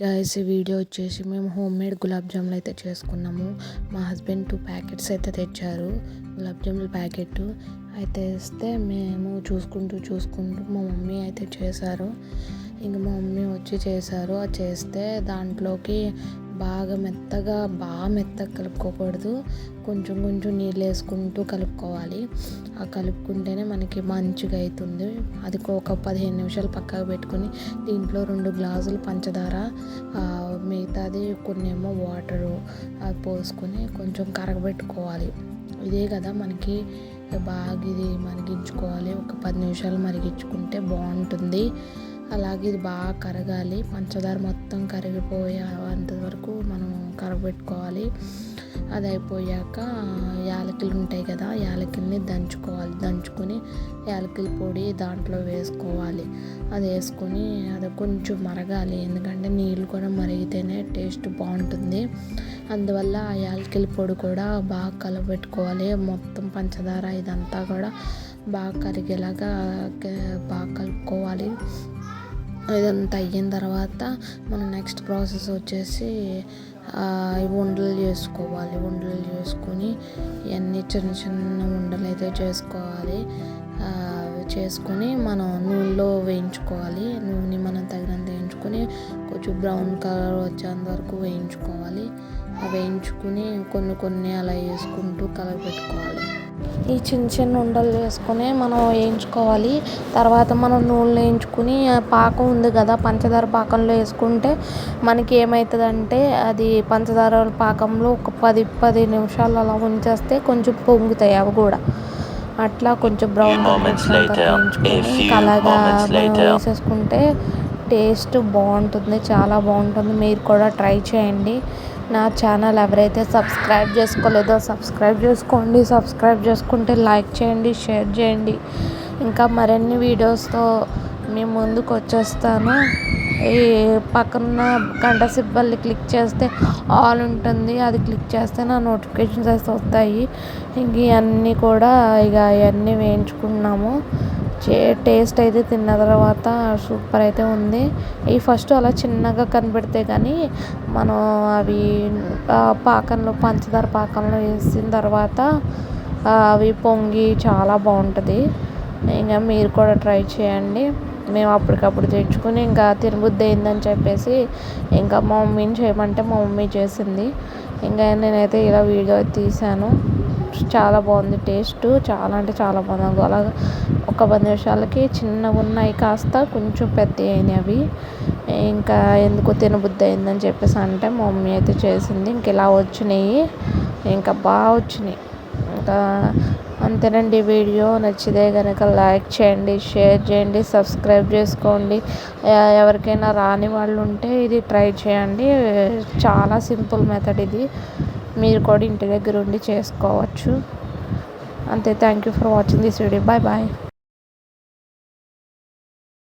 Guys ఈ video వచ్చేసి మేము హోమ్ మేడ్ గులాబ్ జాములు అయితే చేసుకున్నాము. మా హస్బెండ్ 2 ప్యాకెట్స్ అయితే తెచ్చారు. గులాబ్ జాముల ప్యాకెట్ అయితే ఇస్తే మేము చూసుకుంటూ మా మమ్మీ అయితే చేశారు. ఇంక మా మమ్మీ వచ్చి చేశారు. అది చేస్తే దాంట్లోకి బాగా మెత్తగా కలుపుకోకూడదు. కొంచెం నీళ్ళు వేసుకుంటూ కలుపుకోవాలి. ఆ కలుపుకుంటేనే మనకి మంచిగా అవుతుంది. అది ఒక 15 నిమిషాలు పక్కకు పెట్టుకొని దీంట్లో 2 గ్లాసులు పంచదార, మిగతాది కొన్నేమో వాటరు అది పోసుకొని కొంచెం కరగబెట్టుకోవాలి. ఇదే కదా మనకి బాగా ఇది మరిగించుకోవాలి. ఒక 10 నిమిషాలు మరిగించుకుంటే బాగుంటుంది. అలాగే ఇది బాగా కరగాలి. పంచదార మొత్తం కరిగిపోయేంత వరకు మనం కరగబెట్టుకోవాలి. అది అయిపోయాక యాలకులు ఉంటాయి కదా, యాలకుల్ని దంచుకొని యాలకుల పొడి దాంట్లో వేసుకోవాలి. అది వేసుకొని అది కొంచెం మరగాలి. ఎందుకంటే నీళ్ళు కూడా మరిగితేనే టేస్ట్ బాగుంటుంది. అందువల్ల ఆ యాలకుల పొడి కూడా బాగా కలబెట్టుకోవాలి. మొత్తం పంచదార ఇదంతా కూడా బాగా కరిగేలాగా బాగా కలుపుకోవాలి. ఇదంతా అయిన తర్వాత మనం నెక్స్ట్ ప్రాసెస్ వచ్చేసి ఉండలు చేసుకోవాలి. ఉండలు చేసుకొని ఇవన్నీ చిన్న ఉండలు అయితే చేసుకొని మనం నూనెలో వేయించుకోవాలి. నూనె మనం తగినంత వేయించుకొని కొంచెం బ్రౌన్ కలర్ వచ్చేంత వరకు వేయించుకోవాలి. వేయించుకుని కొన్ని అలా వేసుకుంటూ కలపెట్టుకోవాలి. ఈ చిన్న ఉండలు వేసుకొని మనం వేయించుకోవాలి. తర్వాత మనం నూనెలో వేయించుకుని పాకం ఉంది కదా, పంచదార పాకంలో వేసుకుంటే మనకి ఏమవుతుందంటే అది పంచదార పాకంలో ఒక 10 నిమిషాలు అలా ఉంచేస్తే కొంచెం పొంగుతాయి అవి కూడా. అట్లా కొంచెం బ్రౌన్ వేయించుకొని అలాగా వేసేసుకుంటే టేస్ట్ బాగుంటుంది, చాలా బాగుంటుంది. మీరు కూడా ట్రై చేయండి. నా ఛానల్ ఎవరైతే సబ్స్క్రైబ్ చేసుకోలేదో సబ్స్క్రైబ్ చేసుకోండి. సబ్స్క్రైబ్ చేసుకుంటే లైక్ చేయండి, షేర్ చేయండి. ఇంకా మరిన్ని వీడియోస్తో మీ ముందుకు వచ్చేస్తాను. ఈ పక్కన గంట సింబల్ని క్లిక్ చేస్తే ఆల్ ఉంటుంది. అది క్లిక్ చేస్తే నా నోటిఫికేషన్స్ అయితే వస్తాయి. ఇంక ఇవన్నీ కూడా ఇవన్నీ వేయించుకున్నాము. టేస్ట్ అయితే తిన్న తర్వాత సూపర్ అయితే ఉంది. ఈ ఫస్ట్ అలా చిన్నగా కనిపెడితే కానీ మనం అవి పాకంలో పంచదార పాకంలో వేసిన తర్వాత అవి పొంగి చాలా బాగుంటుంది. ఇంకా మీరు కూడా ట్రై చేయండి. మేము అప్పటికప్పుడు తెచ్చుకొని ఇంకా తినబుద్ధి అయిందని చెప్పేసి ఇంకా మా మమ్మీని చేయమంటే మా మమ్మీ చేసింది. ఇంకా నేనైతే ఇలా వీడియో తీశాను. చాలా బాగుంది. టేస్ట్ చాలా అంటే చాలా బాగుంది. అలాగా ఒక 10 నిమిషాలకి చిన్నగా ఉన్నాయి కాస్త కొంచెం పెద్ద అయినాయి అవి. ఇంకా ఎందుకో తినబుద్ధి అయిందని చెప్పేసి అంటే మా మమ్మీ అయితే చేసింది. ఇంక ఇలా వచ్చినాయి, ఇంకా బాగా వచ్చినాయి. ఇంకా అంతేనండి. వీడియో నచ్చితే కనుక లైక్ చేయండి, షేర్ చేయండి, సబ్స్క్రైబ్ చేసుకోండి. ఎవరికైనా రాని వాళ్ళు ఉంటే ఇది ట్రై చేయండి. చాలా సింపుల్ మెథడ్ ఇది. మీరు కూడా ఇంటి దగ్గర ఉండి చేసుకోవచ్చు. అంతే. Thank you for watching this video. Bye.